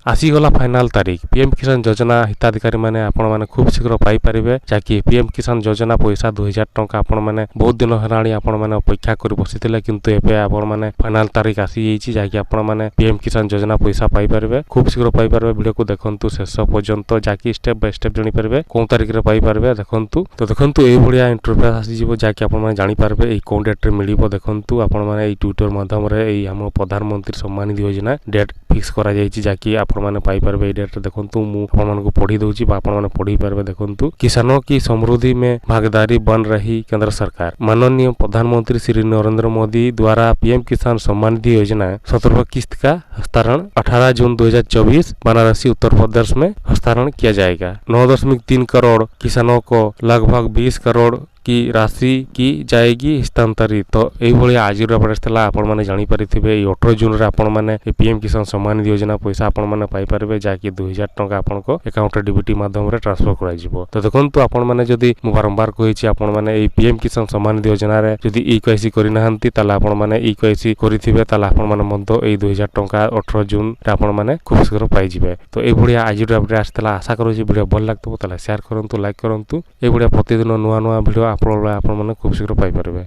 ଆସିଗଲା ଫାଇନାଲ ତାରିଖ ପିଏମ୍ କିଷାନ ଯୋଜନା ହିତାଧିକାରୀ ମାନେ ଆପଣମାନେ ଖୁବ୍ ଶୀଘ୍ର ପାଇପାରିବେ ଯାହାକି ପିଏମ୍ କିଷାନ ଯୋଜନା ପଇସା 2000 ଟଙ୍କା ଆପଣମାନେ ବହୁତ ଦିନ ହେଲାଣି ଆପଣମାନେ ଅପେକ୍ଷା କରି ବସିଥିଲେ କିନ୍ତୁ ଏବେ ଆପଣମାନେ ଫାଇନାଲ ତାରିଖ ଆସିଯାଇଛି ଯାହାକି ଆପଣମାନେ ପିଏମ୍ କିଷାନ ଯୋଜନା ପଇସା ପାଇପାରିବେ ଖୁବ୍ ଶୀଘ୍ର ପାଇପାରିବେ ଭିଡ଼ିଓକୁ ଦେଖନ୍ତୁ ଶେଷ ପର୍ଯ୍ୟନ୍ତ ଯାହାକି ଷ୍ଟେପ୍ ବାଇ ଷ୍ଟେପ୍ ଜାଣିପାରିବେ କେଉଁ ତାରିଖରେ ପାଇପାରିବେ ଦେଖନ୍ତୁ ଏଇଭଳିଆ ଇଣ୍ଟରଫେସ୍ ଆସିଯିବ ଯାହାକି ଆପଣମାନେ ଜାଣିପାରିବେ ଏଇ କେଉଁ ଡେଟ୍ରେ ମିଳିବ ଦେଖନ୍ତୁ ଆପଣମାନେ ଏଇ ଟ୍ୱିଟର ମାଧ୍ୟମରେ ଏଇ ଆମ ପ୍ରଧାନମନ୍ତ୍ରୀ ସମ୍ମାନ ନିଧି ଯୋଜନା ଡେଟ୍ ଫିକ୍ସ କରାଯାଇଛି ଯାହାକି ଆପଣମାନେ ପାଇପାରିବେ ଏଇ ଡେଟ୍ରେ ଦେଖନ୍ତୁ ମୁଁ ଆପଣମାନଙ୍କୁ ପଢ଼ି ଦେଉଛି ବା ଆପଣମାନେ ପଢ଼ି ପାରିବେ ଦେଖନ୍ତୁ किसानों की समृद्धि में भागीदारी बन रही केंद्र सरकार माननीय प्रधानमंत्री श्री नरेंद्र मोदी द्वारा पीएम किसान सम्मान निधि योजना 17 किस्त का हस्तांतरण 18 जून 2024 बनारसी उत्तर प्रदेश में हस्तांतरण किया जाएगा 9.3 करोड़ किसानों को लगभग 20 करोड़ की राशि की जाएगी हस्तांतरित तो यही आज अपडेट था आपने जानीपारे 18 जून रे आपण मैंने पीएम किसान सम्मान निधि योजना पैसा आपण मैंने पाइपर जहाँकि 2000 टंका आपण अकाउंट डीबीटी माध्यम ट्रांसफर कर तो देखो आपण मैंने जदि बारंबार कही आपण मैंने पीएम किसान सम्मान निधि योजना जदि ईकेआईसी करना आपण मैंने ईकेआईसी करेंगे आपण मैंने 2000 टंका 18 जून आपण मैंने खूब शीघ्र पाइबे तो ये आज अपडेट आसाला आशा करूँ वीडियो भल लगता है शेयर करूँ लाइक करूँ ये प्रतिदिन नुआ नुआ भिडियो अपलोड आप खूब शीघ्र पाइपर।